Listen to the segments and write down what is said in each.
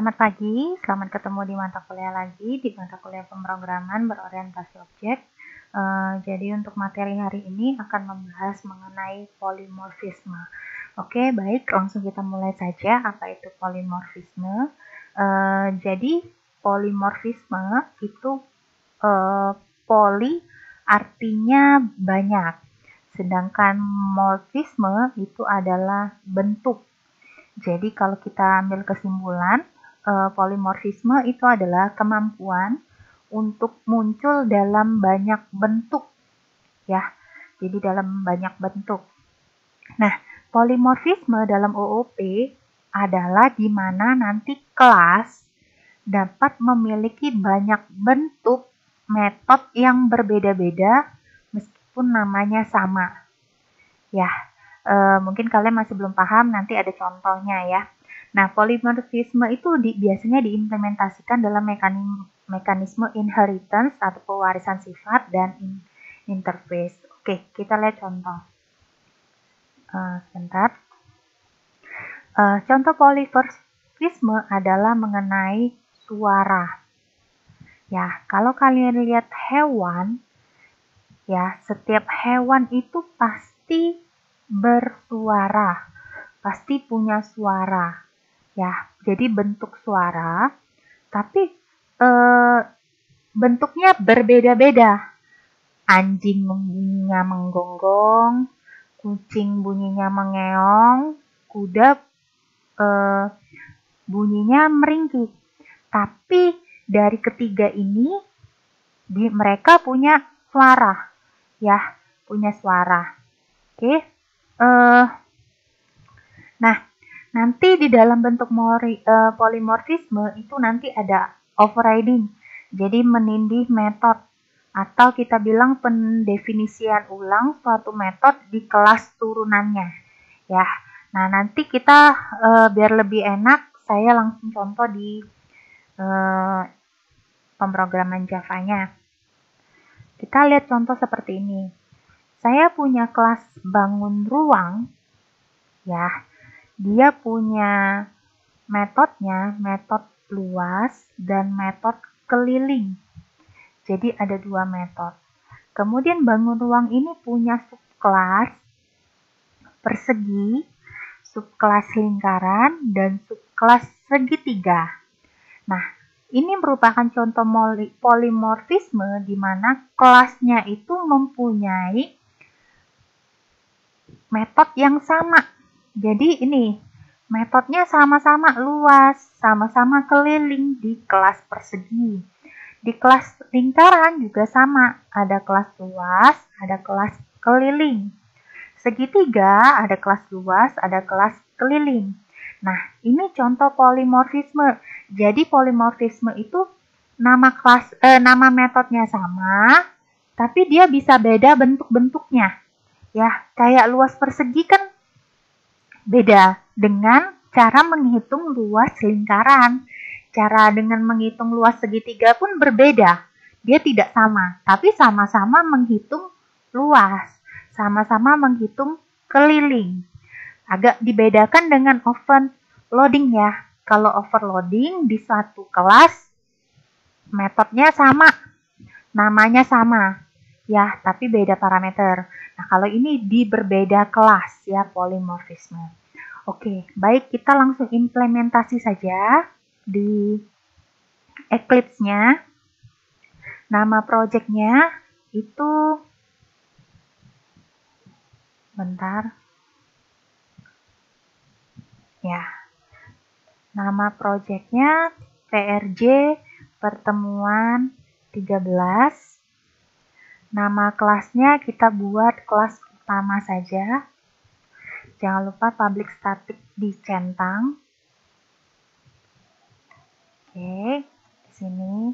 Selamat pagi, selamat ketemu di mata kuliah lagi, di mata kuliah pemrograman berorientasi objek. Jadi untuk materi hari ini akan membahas mengenai polimorfisme. Oke, baik, langsung kita mulai saja. Apa itu polimorfisme? Jadi polimorfisme itu poli artinya banyak, sedangkan morfisme itu adalah bentuk. Jadi kalau kita ambil kesimpulan, polimorfisme itu adalah kemampuan untuk muncul dalam banyak bentuk, ya. Jadi dalam banyak bentuk. Nah, polimorfisme dalam OOP adalah di mana nanti kelas dapat memiliki banyak bentuk metode yang berbeda-beda meskipun namanya sama. Ya, mungkin kalian masih belum paham, nanti ada contohnya ya. Nah, polimorfisme itu biasanya diimplementasikan dalam mekanisme inheritance atau pewarisan sifat dan interface. Oke, kita lihat contoh. Sebentar. Contoh polimorfisme adalah mengenai suara. Ya, kalau kalian lihat hewan, ya, setiap hewan itu pasti bersuara, pasti punya suara, ya. Jadi bentuk suara, tapi bentuknya berbeda-beda. Anjing bunyinya menggonggong, kucing bunyinya mengeong, kuda bunyinya meringkik. Tapi dari ketiga ini, mereka punya suara, ya, punya suara. Oke. Nah, nanti di dalam bentuk polimorfisme itu nanti ada overriding. Jadi menindih metode, atau kita bilang pendefinisian ulang suatu metode di kelas turunannya, ya. Nah, nanti kita biar lebih enak, saya langsung contoh di pemrograman Java-nya. Kita lihat contoh seperti ini. Saya punya kelas bangun ruang, ya. Dia punya metodenya, metode luas dan metode keliling. Jadi ada dua metode. Kemudian bangun ruang ini punya subkelas persegi, subkelas lingkaran, dan subkelas segitiga. Nah, ini merupakan contoh polimorfisme di mana kelasnya itu mempunyai metode yang sama. Jadi ini metodenya sama-sama luas, sama-sama keliling di kelas persegi. Di kelas lingkaran juga sama, ada kelas luas, ada kelas keliling. Segitiga ada kelas luas, ada kelas keliling. Nah, ini contoh polimorfisme. Jadi polimorfisme itu nama metodenya sama, tapi dia bisa beda bentuk-bentuknya. Ya, kayak luas persegi kan beda dengan cara menghitung luas lingkaran. Cara dengan menghitung luas segitiga pun berbeda. Dia tidak sama, tapi sama-sama menghitung luas. Sama-sama menghitung keliling. Agak dibedakan dengan overloading ya. Kalau overloading di suatu kelas, metodenya sama, namanya sama, ya, tapi beda parameter. Nah, kalau ini di berbeda kelas ya, polimorfisme. Oke, baik, kita langsung implementasi saja di Eclipse-nya. Nama project-nya itu, bentar. Ya, nama project-nya PRJ pertemuan 13. Nama kelasnya kita buat kelas utama saja. Jangan lupa public static dicentang. Oke, di sini.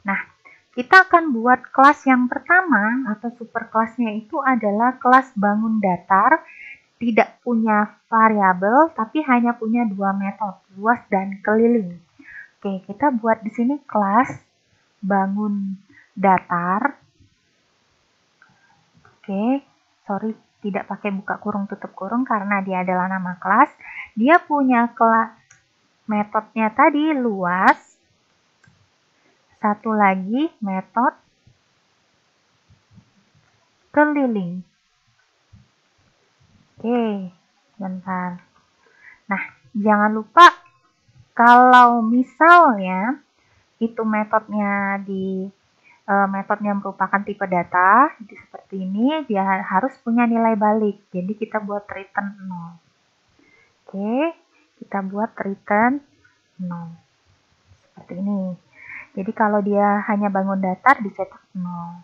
Nah, kita akan buat kelas yang pertama atau superkelasnya itu adalah kelas bangun datar, tidak punya variabel tapi hanya punya dua metode, luas dan keliling. Oke, kita buat di sini kelas bangun datar. Oke, sorry, tidak pakai buka kurung tutup kurung karena dia adalah nama kelas. Dia punya kelas metodenya tadi luas, satu lagi metode keliling. Oke, bentar. Nah, jangan lupa kalau misalnya itu metodenya merupakan tipe data, seperti ini, dia harus punya nilai balik. Jadi kita buat return 0. Oke, kita buat return 0. Seperti ini. Jadi kalau dia hanya bangun datar, dicetak 0.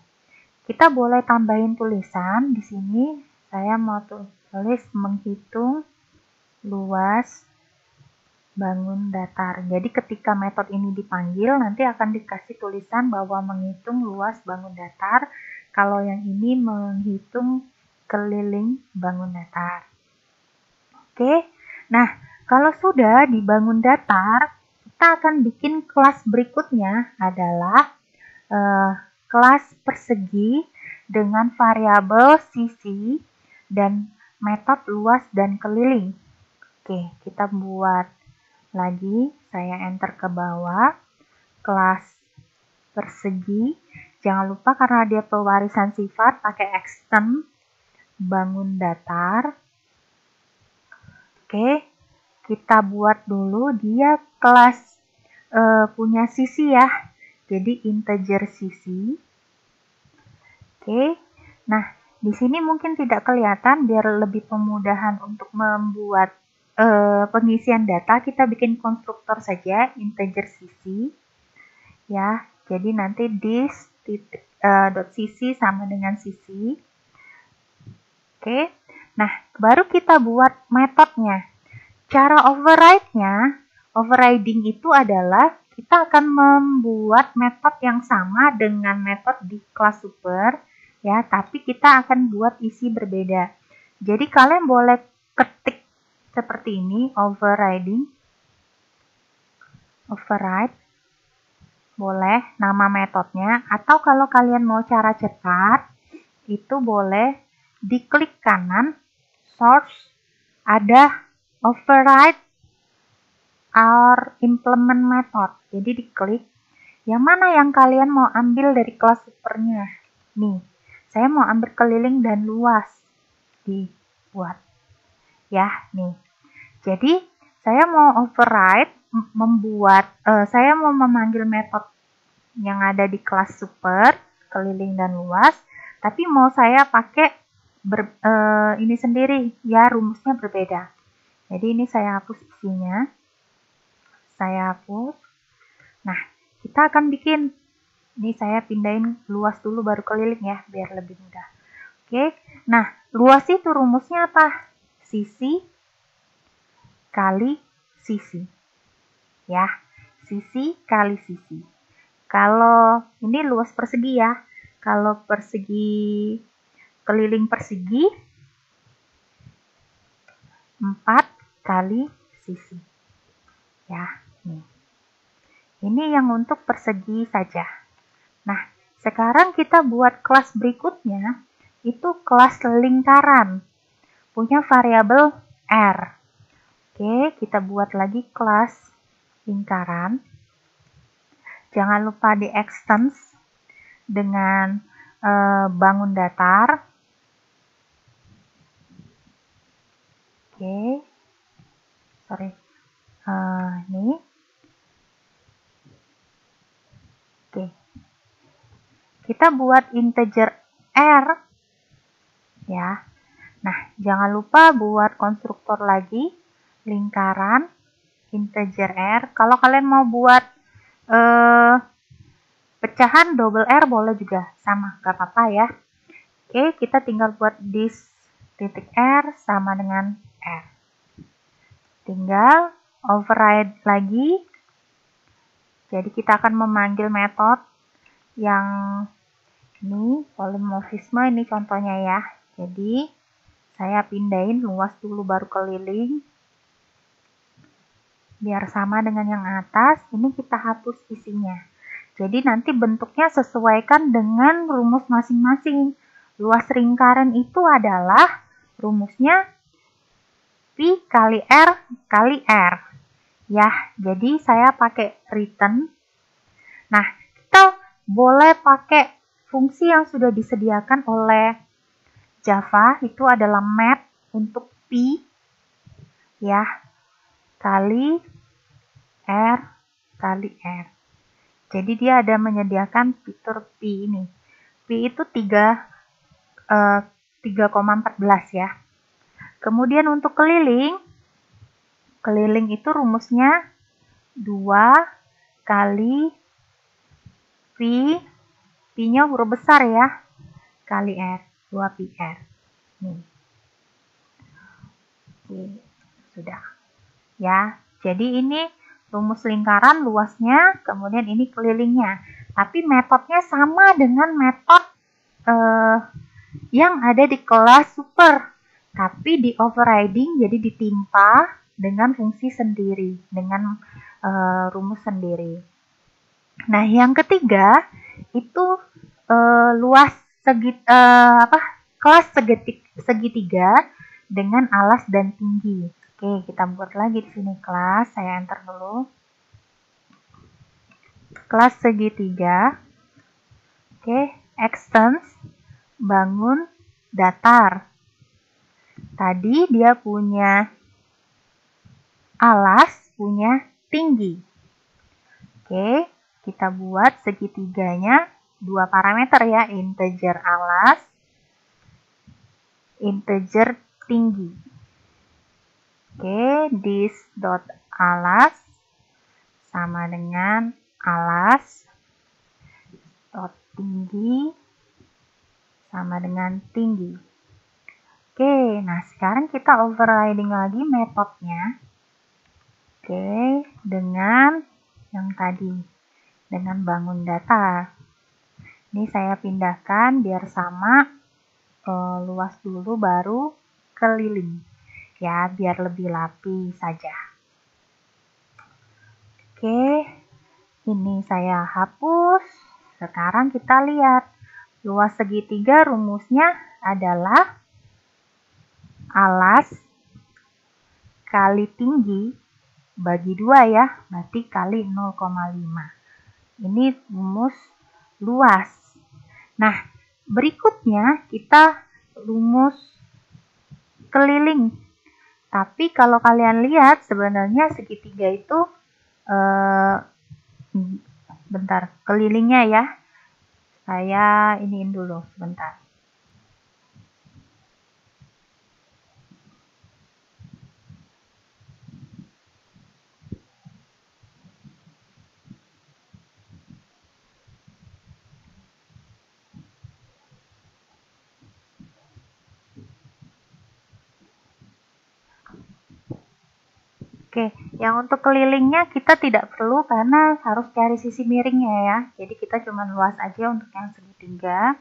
Kita boleh tambahin tulisan di sini. Saya mau tulis menghitung luas bangun datar. Jadi ketika metode ini dipanggil, nanti akan dikasih tulisan bahwa menghitung luas bangun datar. Kalau yang ini menghitung keliling bangun datar. Oke, nah kalau sudah dibangun datar, kita akan bikin kelas berikutnya adalah kelas persegi dengan variabel sisi dan metode luas dan keliling. Oke, kita buat lagi, saya enter ke bawah, kelas persegi. Jangan lupa karena dia pewarisan sifat, pakai extend bangun datar. Oke, kita buat dulu dia kelas punya sisi ya, jadi integer sisi. Oke, nah di sini mungkin tidak kelihatan, biar lebih pemudahan untuk membuat pengisian data, kita bikin konstruktor saja integer sisi ya. Jadi nanti this dot sisi sama dengan sisi. Oke, nah baru kita buat metodenya. Cara overriding itu adalah kita akan membuat metode yang sama dengan metode di kelas super ya, tapi kita akan buat isi berbeda. Jadi kalian boleh ketik seperti ini, override boleh nama metodenya, atau kalau kalian mau cara cepat itu boleh diklik kanan source, ada override or implement method. Jadi diklik yang mana yang kalian mau ambil dari kelas supernya. Nih, saya mau ambil keliling dan luas. Dibuat. Ya, nih. Jadi, saya mau override saya mau memanggil metode yang ada di kelas super, keliling dan luas, tapi mau saya pakai ini sendiri, ya rumusnya berbeda. Jadi ini saya hapus isinya. Saya hapus. Nah, kita akan bikin. Ini saya pindahin luas dulu baru keliling ya, biar lebih mudah. Oke. Nah, luas itu rumusnya apa? Sisi kali sisi. Ya, sisi kali sisi. Kalau ini luas persegi ya. Kalau persegi keliling persegi 4 kali sisi. Ya, nih. Ini yang untuk persegi saja. Nah, sekarang kita buat kelas berikutnya, itu kelas lingkaran. Punya variabel R. Oke, kita buat lagi kelas lingkaran. Jangan lupa di extend dengan bangun datar. Oke, sorry. Nih. Oke. Kita buat integer R. Ya. Nah, jangan lupa buat konstruktor lagi. Lingkaran, integer R. Kalau kalian mau buat pecahan double R boleh juga. Sama, gak apa-apa ya. Oke, kita tinggal buat this titik R sama dengan R. Tinggal override lagi. Jadi kita akan memanggil metode yang ini, polimorfisme, ini contohnya ya. Jadi saya pindahin luas dulu baru keliling. Biar sama dengan yang atas, ini kita hapus isinya. Jadi nanti bentuknya sesuaikan dengan rumus masing-masing. Luas lingkaran itu adalah rumusnya Pi kali R kali R. ya. Jadi saya pakai return. Nah, kita boleh pakai fungsi yang sudah disediakan oleh Java, itu adalah map untuk P, ya, kali R kali R. Jadi dia ada menyediakan fitur P ini. P itu 3,14 ya. Kemudian untuk keliling itu rumusnya 2 kali P, P-nya huruf besar ya, kali R, 2PR. Nih. Oke, sudah. Ya, jadi ini rumus lingkaran luasnya, kemudian ini kelilingnya. Tapi metodenya sama dengan metode yang ada di kelas super. Tapi di overriding, jadi ditimpa dengan fungsi sendiri, dengan rumus sendiri. Nah, yang ketiga itu luas kelas segitiga dengan alas dan tinggi. Oke, kita buat lagi di sini kelas. Saya enter dulu. Kelas segitiga. Oke, extends bangun datar. Tadi dia punya alas, punya tinggi. Oke, kita buat segitiganya 2 parameter ya, integer alas, integer tinggi. Oke, this dot alas sama dengan alas dot tinggi sama dengan tinggi. Oke, nah sekarang kita overriding lagi metodenya. Oke, dengan yang tadi, dengan bangun datar. Ini saya pindahkan biar sama, luas dulu baru keliling. Ya, biar lebih rapi saja. Oke, ini saya hapus. Sekarang kita lihat. Luas segitiga rumusnya adalah alas kali tinggi bagi 2 ya, berarti kali 0,5. Ini rumus luas. Nah, berikutnya kita rumus keliling. Tapi kalau kalian lihat sebenarnya segitiga itu bentar, kelilingnya ya. Saya iniin dulu sebentar. Oke, yang untuk kelilingnya kita tidak perlu karena harus cari sisi miringnya ya. Jadi kita cuma luas aja untuk yang segitiga.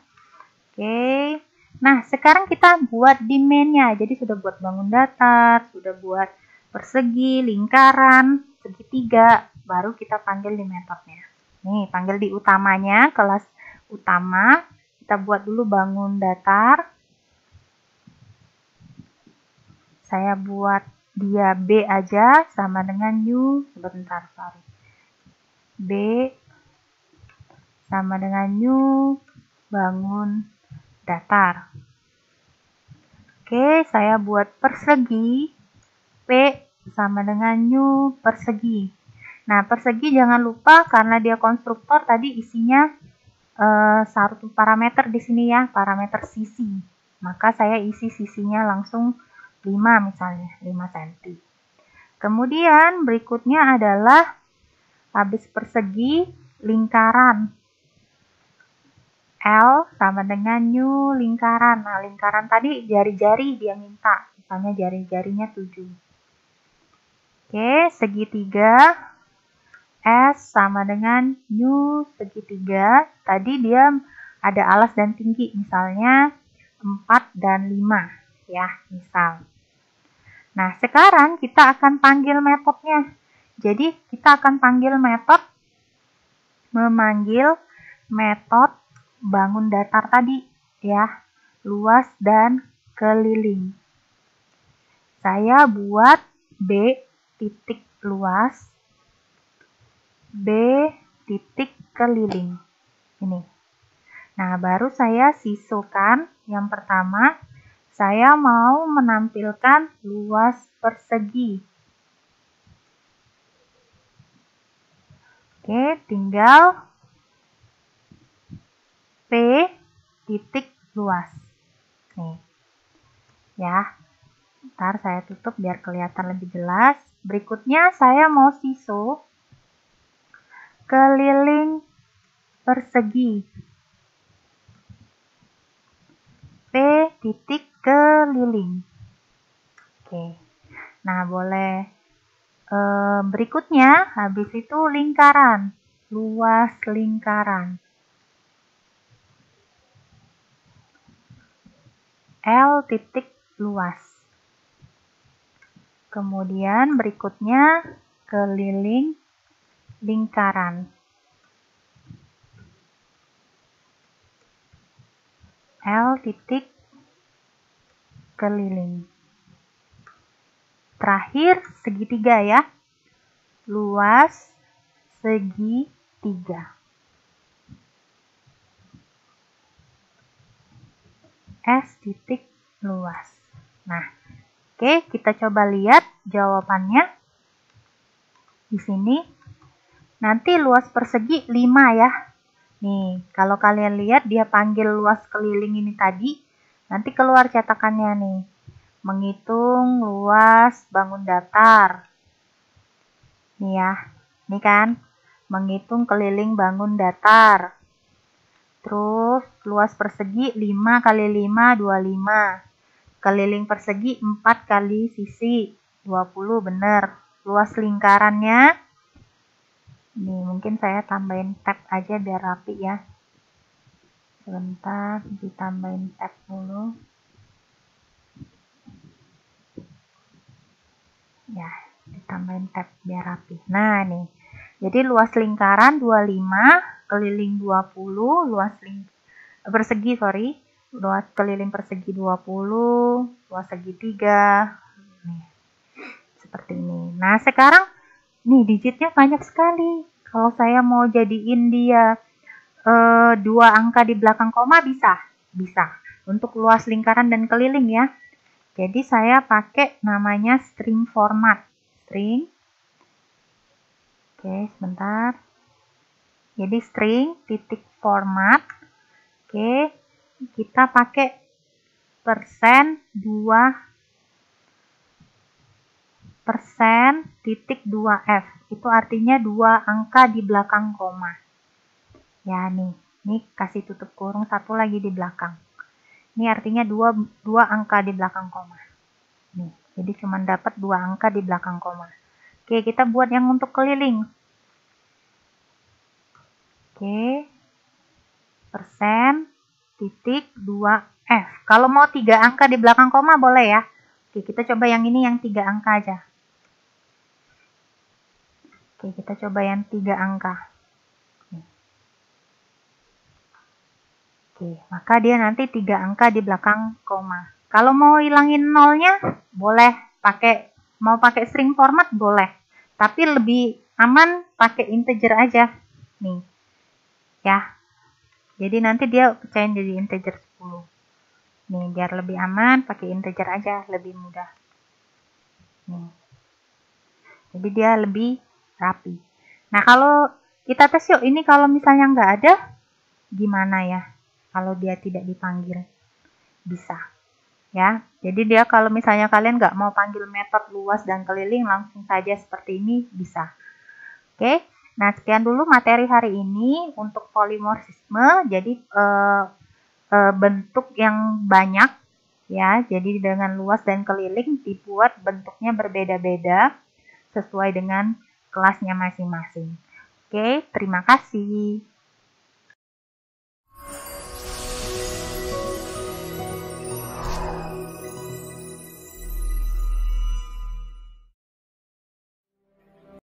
Oke, nah sekarang kita buat dimennya. Jadi sudah buat bangun datar, sudah buat persegi, lingkaran, segitiga, baru kita panggil di metodenya. Nih, panggil di utamanya, kelas utama. Kita buat dulu bangun datar. Saya buat dia B aja sama dengan U, sebentar, sorry. B sama dengan U bangun datar. Oke, saya buat persegi, P sama dengan U persegi. Nah, persegi jangan lupa karena dia konstruktor tadi isinya satu parameter di sini ya, parameter sisi. Maka saya isi sisinya langsung 5 misalnya, 5 cm. Kemudian berikutnya adalah habis persegi lingkaran. L sama dengan U lingkaran. Nah, lingkaran tadi jari-jari dia minta. Misalnya jari-jarinya 7. Oke, segitiga. S sama dengan U segitiga. Tadi dia ada alas dan tinggi. Misalnya 4 dan 5. Ya, misal. Nah, sekarang kita akan panggil metodenya. Jadi, kita akan panggil memanggil metode bangun datar tadi, ya, luas dan keliling. Saya buat B titik luas, B titik keliling. Ini. Nah, baru saya sisukan. Yang pertama, saya mau menampilkan luas persegi. Oke, tinggal P titik luas. Nih. Ya. Ntar saya tutup biar kelihatan lebih jelas. Berikutnya saya mau sisu keliling persegi. P titik keliling. Oke. Nah, boleh berikutnya habis itu lingkaran. Luas lingkaran. L titik luas. Kemudian berikutnya keliling lingkaran. L titik keliling. Terakhir segitiga ya. Luas segitiga. S titik luas. Nah, oke, kita coba lihat jawabannya. Di sini nanti luas persegi 5 ya. Nih, kalau kalian lihat dia panggil luas keliling ini tadi, nanti keluar cetakannya nih. Menghitung luas bangun datar. Nih ya, nih kan, menghitung keliling bangun datar. Terus luas persegi 5 kali 5, 25. Keliling persegi 4 kali sisi, 20, bener. Luas lingkarannya, nih mungkin saya tambahin tab aja biar rapi ya. Sebentar, ditambahin tab dulu. Ya, ditambahin tab biar rapi. Nah, nih. Jadi luas lingkaran 25, keliling 20, persegi, luas keliling persegi 20, luas segitiga. Nih, seperti ini. Nah, sekarang nih digitnya banyak sekali. Kalau saya mau jadiin dia 2 angka di belakang koma bisa. Bisa. Untuk luas lingkaran dan keliling ya. Jadi saya pakai namanya string format. String. Oke, sebentar. Jadi string titik format. Oke, kita pakai persen 2% itu artinya 2 angka di belakang koma. Ya nih kasih tutup kurung 1 lagi di belakang. Ini artinya 2 angka di belakang koma. Nih, jadi cuma dapat 2 angka di belakang koma. Oke, kita buat yang untuk keliling. Oke, persen titik 2F. Kalau mau 3 angka di belakang koma boleh ya. Oke, kita coba yang ini yang 3 angka aja. Oke, kita coba yang 3 angka. Oke, maka dia nanti 3 angka di belakang koma. Kalau mau hilangin nolnya, boleh mau pakai string format boleh. Tapi lebih aman pakai integer aja. Nih. Ya. Jadi nanti dia pecahin jadi integer 10. Nih, biar lebih aman pakai integer aja, lebih mudah. Nih. Jadi dia lebih rapi. Nah, kalau kita tes yuk, ini kalau misalnya nggak ada, gimana ya? Kalau dia tidak dipanggil, bisa. Ya, jadi dia kalau misalnya kalian nggak mau panggil metode luas dan keliling, langsung saja seperti ini, bisa. Oke, nah sekian dulu materi hari ini untuk polimorfisme. Jadi bentuk yang banyak, ya. Jadi dengan luas dan keliling dibuat bentuknya berbeda-beda sesuai dengan kelasnya masing-masing. Oke, terima kasih.